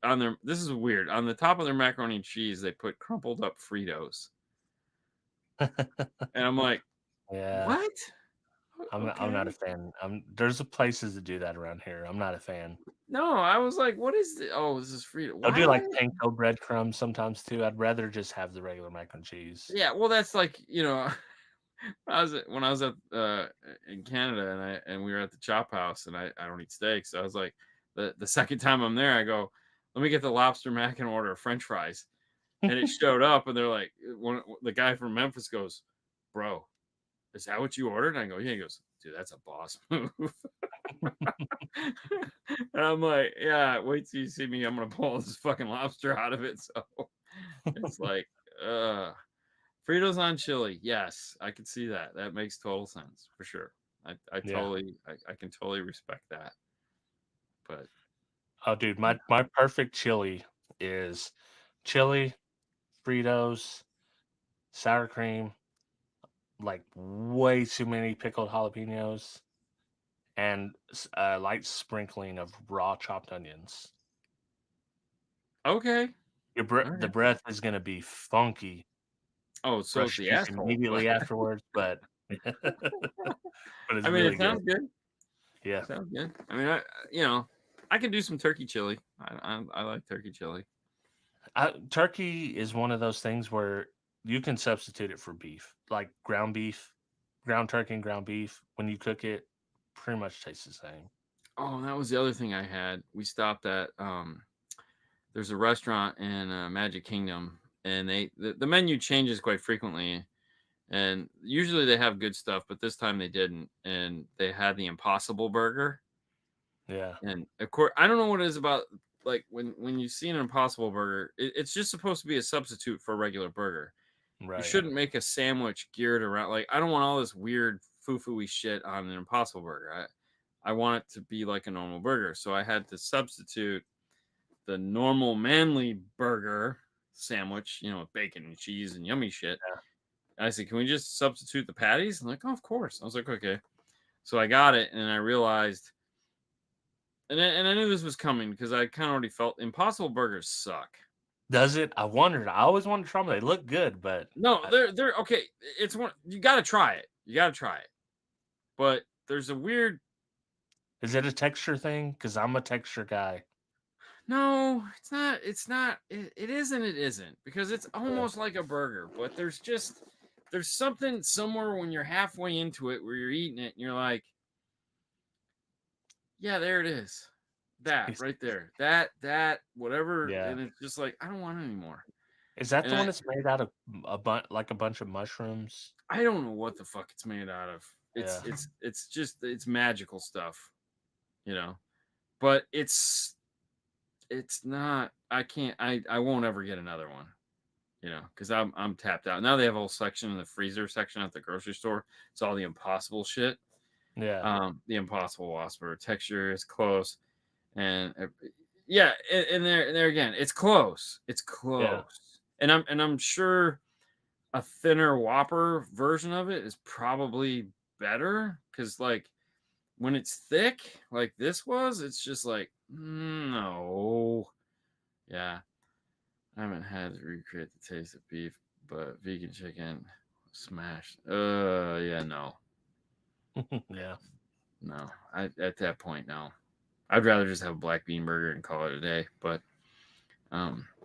on their, this is weird, on the top of their macaroni and cheese, they put crumpled up Fritos. And I'm like,
Yeah.
what?
I'm not a fan. There's places that do that around here. I'm not a fan.
No, I was like, what is this? Oh, this is Frito.
I'll do like panko breadcrumbs sometimes too. I'd rather just have the regular mac and cheese.
Yeah, well, that's like, you know, when I was at in Canada and we were at the Chop House and I don't eat steak, so I was like, the second time I'm there, I go, let me get the lobster mac and order French fries, and it showed up, and they're like, the guy from Memphis goes, bro, is that what you ordered? And I go, yeah. He goes, dude, that's a boss move. And I'm like, yeah, wait till you see me. I'm gonna pull this fucking lobster out of it. So it's like, Fritos on chili. Yes, I can see that. That makes total sense for sure. I can totally respect that. But
oh, dude, my perfect chili is chili, Fritos, sour cream, like way too many pickled jalapenos, and a light sprinkling of raw chopped onions.
okay,
The breath is gonna be funky.
oh, so it's the asshole
immediately afterwards, but but it's
I mean,
really
it sounds good.
Yeah,
Sounds good. I mean, I can do some turkey chili. I like turkey chili.
turkey is one of those things where you can substitute it for beef, like ground beef, ground turkey and ground beef. When you cook it, pretty much tastes the same.
Oh, that was the other thing I had. We stopped at there's a restaurant in Magic Kingdom, and the menu changes quite frequently, and usually they have good stuff, but this time they didn't, and they had the Impossible Burger.
Yeah,
And of course, I don't know what it is about, like when you see an Impossible Burger, it's just supposed to be a substitute for a regular burger.
right.
You shouldn't make a sandwich geared around, like, I don't want all this weird foo-foo-y shit on an Impossible Burger. I want it to be like a normal burger, so I had to substitute the normal manly burger sandwich, with bacon and cheese and yummy shit.
Yeah.
And I said, can we just substitute the patties? I'm like, oh, of course. I was like, okay. So I got it, and I realized and I knew this was coming because I kind of already felt Impossible Burgers suck.
Does it? I wondered. I always wanted to try them. They look good, but
No, they're okay. It's one you got to try it. You got to try it. But there's a weird.
is it a texture thing? Because I'm a texture guy.
No, it's not. It's not. It isn't. It isn't because it's almost like a burger, but there's something somewhere when you're halfway into it where you're eating it and you're like, yeah, there it is. That right there. That whatever.
Yeah.
And it's just like I don't want it anymore.
Is that
And
the one that's made out of a bunch of mushrooms?
I don't know what the fuck it's made out of.
Yeah.
It's just it's magical stuff, But it's not. I won't ever get another one, because I'm tapped out. Now they have a whole section in the freezer section at the grocery store. It's all the Impossible shit.
Yeah.
The Impossible Whopper texture is close, and yeah, and there again, it's close. It's close,
Yeah.
and I'm sure a thinner Whopper version of it is probably better because like when it's thick like this was, it's just like no, yeah. I haven't had to recreate the taste of beef, but vegan chicken smashed. Yeah, no.
Yeah.
No. At that point, no. I'd rather just have a black bean burger and call it a day, but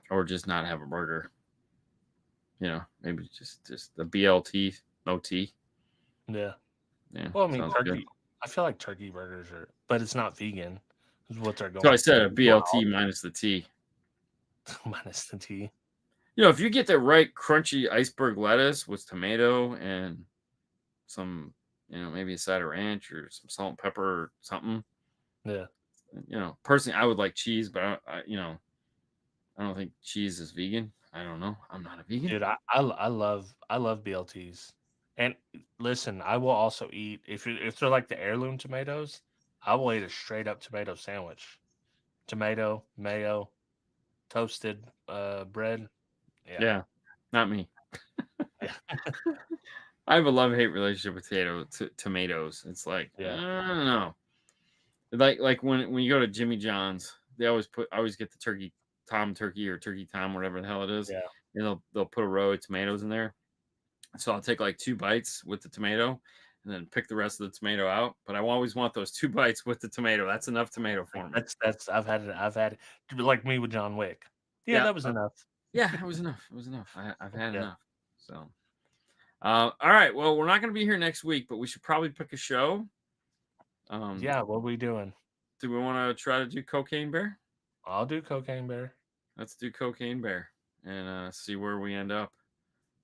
or just not have a burger. Maybe just the BLT, no T.
Yeah.
Yeah.
Well, I mean,
sounds
turkey.
good.
I feel like turkey burgers are, but it's not vegan. Is what they're going.
So I said a
for.
BLT minus the T.
Minus the T.
If you get the right crunchy iceberg lettuce with tomato and some, maybe a side of ranch or some salt and pepper or something.
Yeah.
Personally, I would like cheese, but I don't think cheese is vegan. I don't know. I'm not a vegan.
Dude, I love BLTs. And listen, I will also eat if they're like the heirloom tomatoes. I will eat a straight up tomato sandwich, tomato, mayo, toasted bread.
Yeah, not me.
Yeah.
I have a love-hate relationship with tomatoes. It's like I don't know. Like when you go to Jimmy John's, they always get the turkey Tom turkey or turkey Tom, whatever the hell it is.
Yeah.
And they'll put a row of tomatoes in there. So I'll take like 2 bites with the tomato and then pick the rest of the tomato out. But I always want those 2 bites with the tomato. That's enough tomato for me.
That's I've had it like me with John Wick. Yeah, that was enough.
Yeah, it was enough. It was enough. I've had enough. So all right. Well, we're not going to be here next week, but we should probably pick a show.
Yeah, what are we doing?
Do we want to try to do Cocaine Bear?
I'll do Cocaine Bear.
Let's do Cocaine Bear and see where we end up.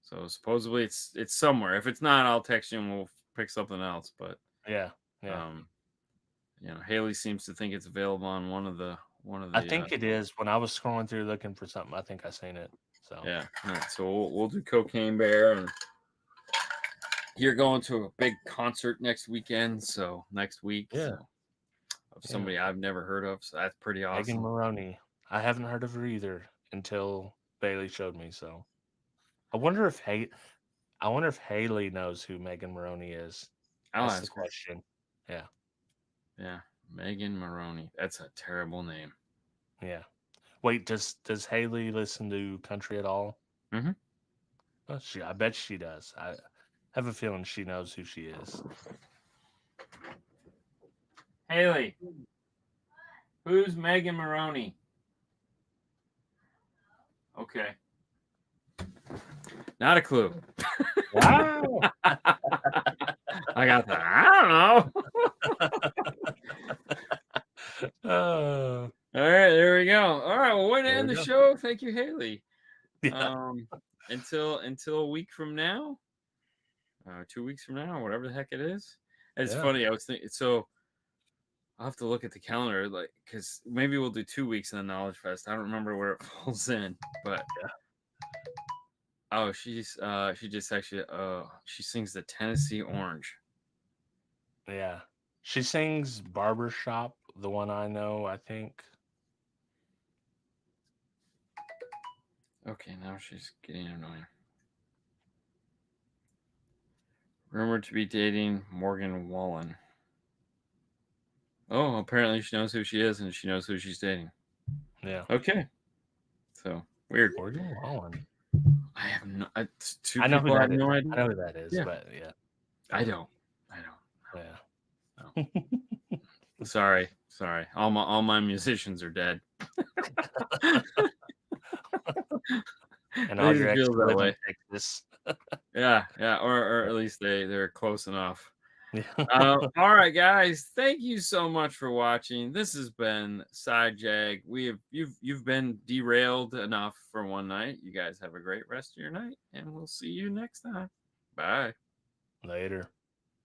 So supposedly it's somewhere. If it's not, I'll text you and we'll pick something else. But
yeah.
Haley seems to think it's available on one of the.
I think it is. When I was scrolling through looking for something, I think I seen it. So
yeah. All right. So we'll do Cocaine Bear, and you're going to a big concert next weekend. So next week, of somebody I've never heard of. So that's pretty awesome.
Megan Maroney. I haven't heard of her either until Bailey showed me. So I wonder if Haley knows who Megan Maroney is.
I'll
That's
ask
the question. Yeah.
Yeah. Megan Maroney. That's a terrible name.
Yeah. Wait, does Haley listen to country at all?
Mm-hmm.
Well, I bet she does. I have a feeling she knows who she is.
Haley, who's Megan Maroney? Okay. Not a clue.
Wow.
I got that. I don't know. All right, there we go. All right, well, way to end the show. Thank you, Haley.
Yeah.
Until a week from now, 2 weeks from now, whatever the heck it is. It's funny. I was thinking, so I'll have to look at the calendar, like, because maybe we'll do 2 weeks in the Knowledge Fest. I don't remember where it falls in, but oh, she just actually she sings the Tennessee Orange.
Yeah, she sings Barbershop, the one I know, I think.
Okay, now she's getting annoying. Rumored to be dating Morgan Wallen. Oh, apparently she knows who she is and she knows who she's dating.
Yeah.
Okay. So weird.
Morgan Wallen.
I have no. Two
I know who
people I have
that is.
no
I
idea.
know who that is,
Yeah.
but yeah.
I don't.
Yeah.
Sorry. All my musicians are dead.
And
It
all your
just
exes
feels that
live
way.
in Texas.
Yeah, or at least they're close enough.
Yeah.
All right, guys. Thank you so much for watching. This has been Side Jag. You've been derailed enough for one night. You guys have a great rest of your night, and we'll see you next time. Bye.
Later.